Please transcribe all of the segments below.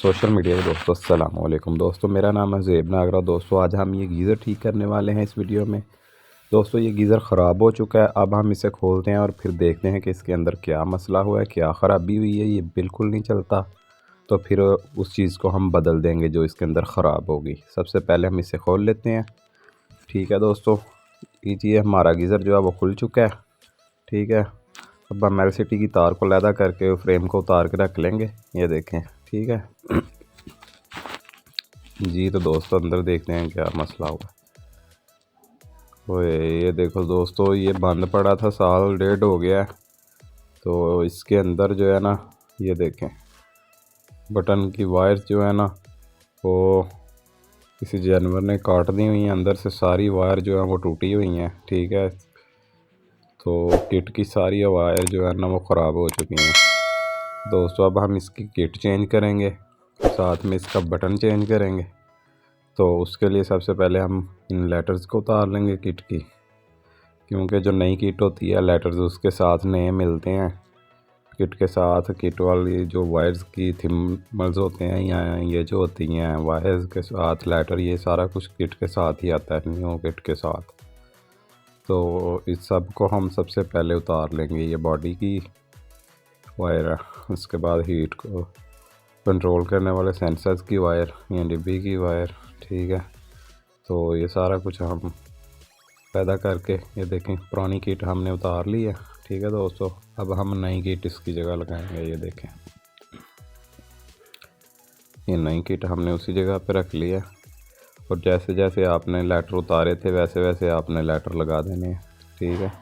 Social media के दोस्तों अस्सलाम वालेकुम दोस्तों, मेरा नाम है ज़ेब नागरा। दोस्तों आज हम ये गीज़र ठीक करने वाले हैं इस वीडियो में। दोस्तों ये गीज़र ख़राब हो चुका है। अब हम इसे खोलते हैं और फिर देखते हैं कि इसके अंदर क्या मसला हुआ है, क्या ख़राबी हुई है। ये बिल्कुल नहीं चलता तो फिर उस चीज़ को हम बदल देंगे जो इसके अंदर ख़राब होगी। सबसे पहले हम इसे खोल लेते हैं। ठीक है दोस्तों, लीजिए हमारा गीज़र जो है वो खुल चुका है। ठीक है, अब हम एलसीडी की तार को लैदा करके फ्रेम को उतार के रख लेंगे। ये देखें, ठीक है जी। तो दोस्तों अंदर देखते हैं क्या मसला हुआ। ओए ये देखो दोस्तों, ये बंद पड़ा था, साल डेढ़ हो गया है। तो इसके अंदर जो है ना, ये देखें बटन की वायर्स जो है ना वो किसी जानवर ने काट दी हुई हैं। अंदर से सारी वायर जो है वो टूटी हुई हैं। ठीक है, तो किट की सारी वायर जो है ना वो ख़राब हो चुकी हैं दोस्तों। अब हम इसकी किट चेंज करेंगे, साथ में इसका बटन चेंज करेंगे। तो उसके लिए सबसे पहले हम इन लेटर्स को उतार लेंगे किट की, क्योंकि जो नई किट होती है लेटर्स उसके साथ नए मिलते हैं। किट के साथ किट वाली जो वायर्स की थिम्बल्स होते हैं या ये जो होती हैं वायर्स के साथ लेटर, ये सारा कुछ किट के साथ ही आता है न्यू किट के साथ। तो इस सब को हम सबसे पहले उतार लेंगे। ये बॉडी की वायर है, उसके बाद हीट को कंट्रोल करने वाले सेंसर्स की वायर, या डिब्बी की वायर। ठीक है, तो ये सारा कुछ हम पैदा करके ये देखें पुरानी किट हमने उतार ली है। ठीक है दोस्तों, अब हम नई किट इसकी जगह लगाएंगे। ये देखें ये नई किट हमने उसी जगह पे रख ली है, और जैसे जैसे आपने लेटर उतारे थे वैसे वैसे आपने लेटर लगा देने हैं। ठीक है,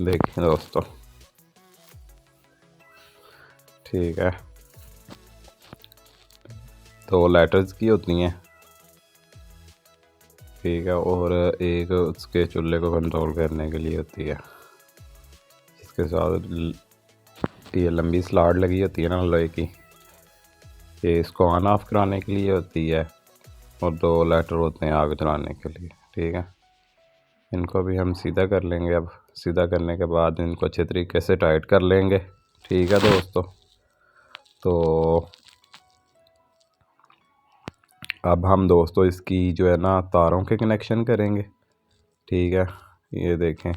देखें दोस्तों, ठीक है। तो लेटर्स की होती हैं, ठीक है, और एक उसके चूल्हे को कंट्रोल करने के लिए होती है। इसके साथ ये लंबी स्लॉट लगी होती है ना लोहे की, ये इसको ऑन ऑफ कराने के लिए होती है, और दो लेटर होते हैं आग जलाने के लिए। ठीक है, इनको भी हम सीधा कर लेंगे। अब सीधा करने के बाद इनको अच्छे तरीके से टाइट कर लेंगे। ठीक है दोस्तों, तो अब हम दोस्तों इसकी जो है ना तारों के कनेक्शन करेंगे। ठीक है, ये देखें,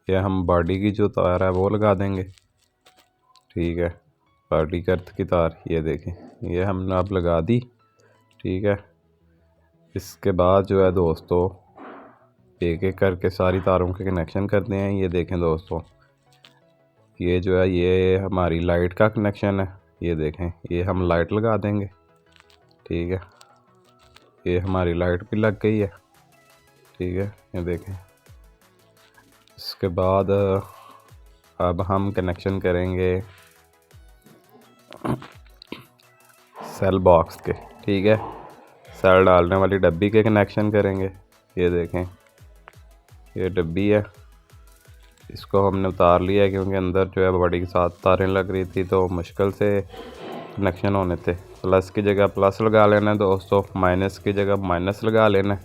ये हम बॉडी की जो तार है वो लगा देंगे। ठीक है, बॉडी की अर्थ की तार, ये देखें ये हमने अब लगा दी। ठीक है, इसके बाद जो है दोस्तों एक एक करके सारी तारों के कनेक्शन करते हैं। ये देखें दोस्तों, ये जो है ये हमारी लाइट का कनेक्शन है। ये देखें, ये हम लाइट लगा देंगे। ठीक है, ये हमारी लाइट भी लग गई है। ठीक है, ये देखें। इसके बाद अब हम कनेक्शन करेंगे सेल बॉक्स के। ठीक है, सेल डालने वाली डब्बी के कनेक्शन करेंगे। ये देखें ये डब्बी है, इसको हमने उतार लिया है क्योंकि अंदर जो है बॉडी के साथ तारें लग रही थी तो मुश्किल से कनेक्शन होने थे। प्लस की जगह प्लस लगा लेना है दोस्तों, माइनस की जगह माइनस लगा लेना है।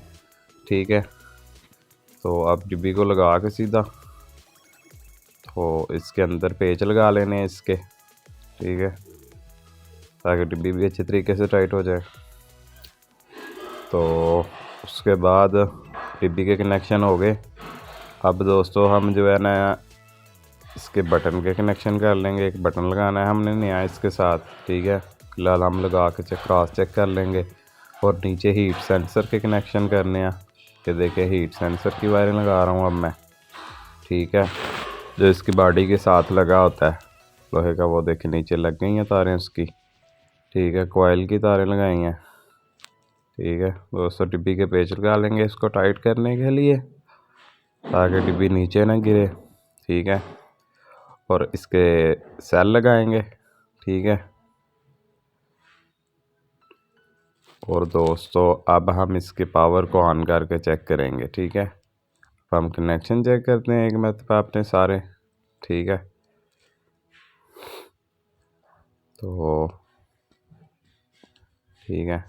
ठीक है, तो अब डिब्बी को लगा के सीधा तो इसके अंदर पेच लगा लेने हैं इसके। ठीक है, ताकि डिब्बी भी अच्छे तरीके से टाइट हो जाए। तो उसके बाद डिब्बी के कनेक्शन हो गए। अब दोस्तों हम जो है ना इसके बटन के कनेक्शन कर लेंगे। एक बटन लगाना है हमने नया इसके साथ। ठीक है, फिलहाल हम लगा के क्रॉस चेक कर लेंगे। और नीचे हीट सेंसर के कनेक्शन करने हैं। ये देखिए हीट सेंसर की वायरिंग लगा रहा हूँ अब मैं। ठीक है, जो इसकी बॉडी के साथ लगा होता है लोहे का, वो देखिए नीचे लग गई हैं तारें उसकी। ठीक है, कॉइल की तारें लगाई हैं। ठीक है दोस्तों, डिब्बी के पेच लगा लेंगे इसको टाइट करने के लिए, ताकि डिब्बी नीचे ना गिरे। ठीक है, और इसके सेल लगाएंगे। ठीक है, और दोस्तों अब हम इसके पावर को ऑन करके चेक करेंगे। ठीक है, अब हम कनेक्शन चेक करते हैं एक मरतबा अपने सारे। ठीक है, तो ठीक है,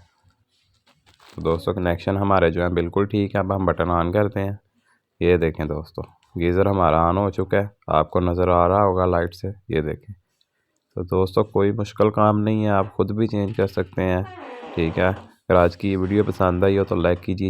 तो दोस्तों कनेक्शन हमारे जो है बिल्कुल ठीक है। अब हम बटन ऑन करते हैं। ये देखें दोस्तों, गीज़र हमारा ऑन हो चुका है, आपको नज़र आ रहा होगा लाइट से। ये देखें तो दोस्तों कोई मुश्किल काम नहीं है, आप ख़ुद भी चेंज कर सकते हैं। ठीक है, अगर आज की ये वीडियो पसंद आई हो तो लाइक कीजिए।